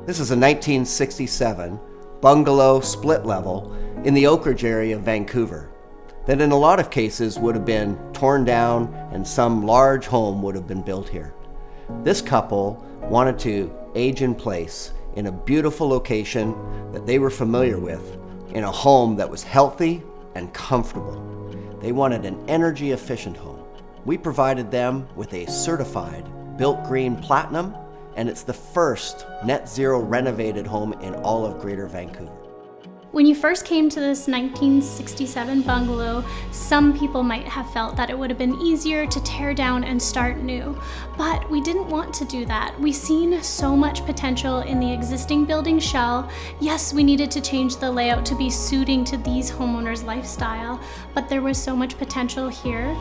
This is a 1967 bungalow split level in the Oak Ridge area of Vancouver that in a lot of cases would have been torn down and some large home would have been built here. This couple wanted to age in place in a beautiful location that they were familiar with, in a home that was healthy and comfortable. They wanted an energy efficient home. We provided them with a certified Built Green Platinum, and it's the first net zero renovated home in all of Greater Vancouver. When you first came to this 1967 bungalow, some people might have felt that it would have been easier to tear down and start new, but we didn't want to do that. We seen so much potential in the existing building shell. Yes, we needed to change the layout to be suiting to these homeowners' lifestyle, but there was so much potential here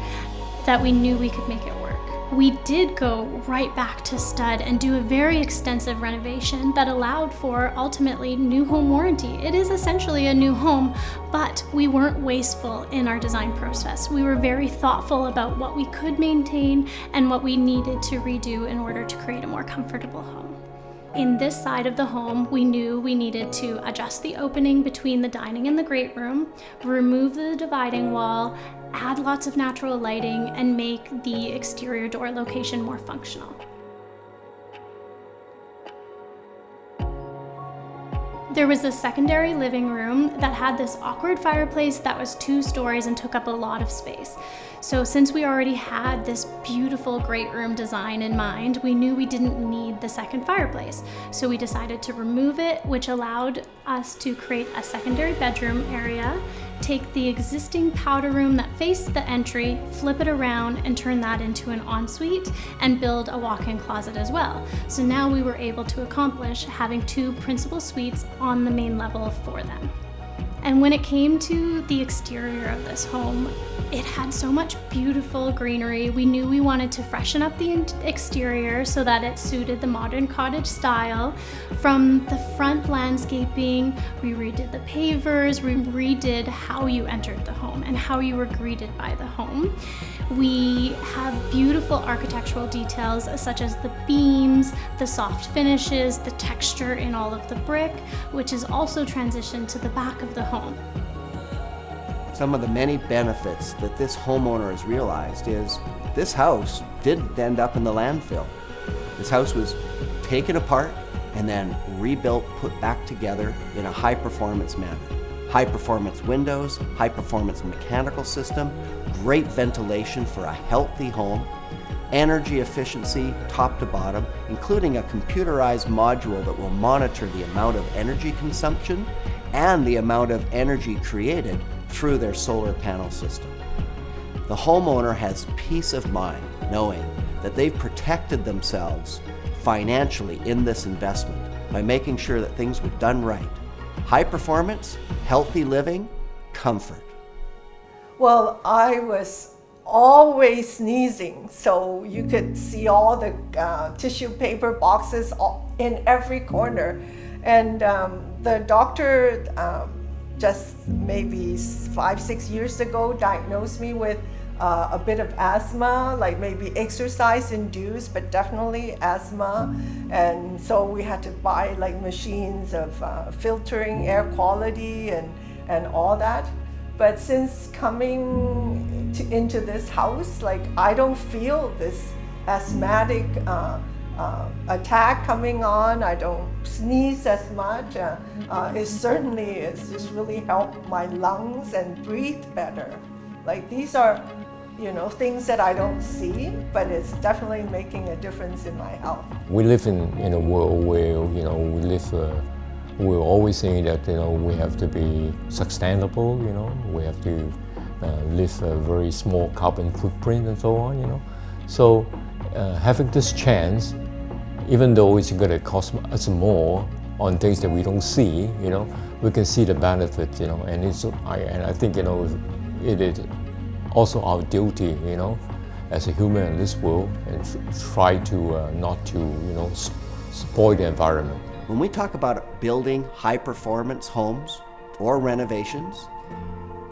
that we knew we could make it work. We did go right back to stud and do a very extensive renovation that allowed for ultimately new home warranty. It is essentially a new home, but we weren't wasteful in our design process. We were very thoughtful about what we could maintain and what we needed to redo in order to create a more comfortable home. In this side of the home, we knew we needed to adjust the opening between the dining and the great room, remove the dividing wall, add lots of natural lighting, and make the exterior door location more functional. There was a secondary living room that had this awkward fireplace that was 2 stories and took up a lot of space. So since we already had this beautiful great room design in mind, we knew we didn't need the second fireplace. So we decided to remove it, which allowed us to create a secondary bedroom area, take the existing powder room that faced the entry, flip it around and turn that into an ensuite, and build a walk-in closet as well. So now we were able to accomplish having 2 principal suites on the main level for them. And when it came to the exterior of this home, it had so much beautiful greenery. We knew we wanted to freshen up the exterior so that it suited the modern cottage style. From the front landscaping, we redid the pavers, we redid how you entered the home and how you were greeted by the home. We have beautiful architectural details such as the beams, the soft finishes, the texture in all of the brick, which is also transitioned to the back of the home. Some of the many benefits that this homeowner has realized is this house didn't end up in the landfill. This house was taken apart and then rebuilt, put back together in a high-performance manner. High-performance windows, high-performance mechanical system, great ventilation for a healthy home, energy efficiency top to bottom, including a computerized module that will monitor the amount of energy consumption and the amount of energy created through their solar panel system. The homeowner has peace of mind knowing that they've protected themselves financially in this investment by making sure that things were done right. High performance, healthy living, comfort. Well, I was always sneezing, so you could see all the tissue paper boxes in every corner. And the doctor just maybe 5-6 years ago diagnosed me with a bit of asthma, like maybe exercise induced, but definitely asthma. And so we had to buy like machines of filtering air quality and all that. But since coming into this house, like I don't feel this asthmatic attack coming on. I don't sneeze as much. It certainly is just really helped my lungs and breathe better. Like these are, things that I don't see, but it's definitely making a difference in my health. We live in a world where we're always saying that we have to be sustainable. We have to live a very small carbon footprint and so on. So having this chance, even though it's going to cost us more on things that we don't see, we can see the benefit, and I think it is also our duty, as a human in this world, and try to not to spoil the environment. When we talk about building high-performance homes or renovations,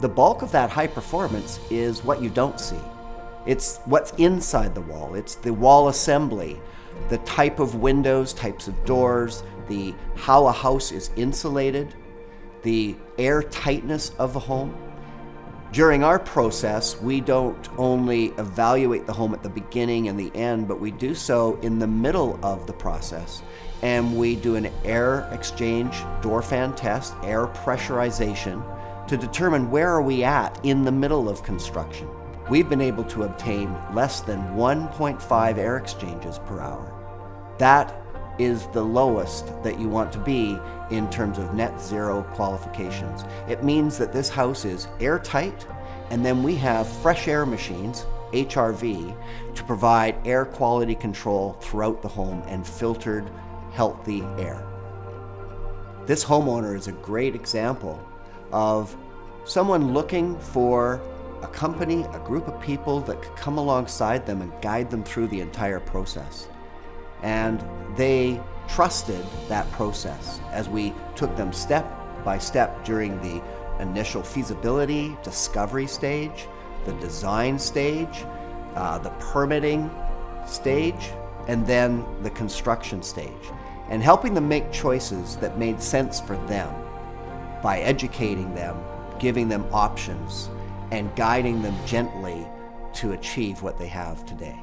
the bulk of that high performance is what you don't see. It's what's inside the wall. It's the wall assembly, the type of windows, types of doors, how a house is insulated, the air tightness of the home. During our process, we don't only evaluate the home at the beginning and the end, but we do so in the middle of the process. And we do an air exchange door fan test, air pressurization, to determine where are we at in the middle of construction. We've been able to obtain less than 1.5 air exchanges per hour. That is the lowest that you want to be in terms of net zero qualifications. It means that this house is airtight, and then we have fresh air machines, HRV, to provide air quality control throughout the home and filtered, healthy air. This homeowner is a great example of someone looking for a company, a group of people that could come alongside them and guide them through the entire process. And they trusted that process as we took them step by step during the initial feasibility, discovery stage, the design stage, the permitting stage, and then the construction stage, and helping them make choices that made sense for them by educating them, giving them options, and guiding them gently to achieve what they have today.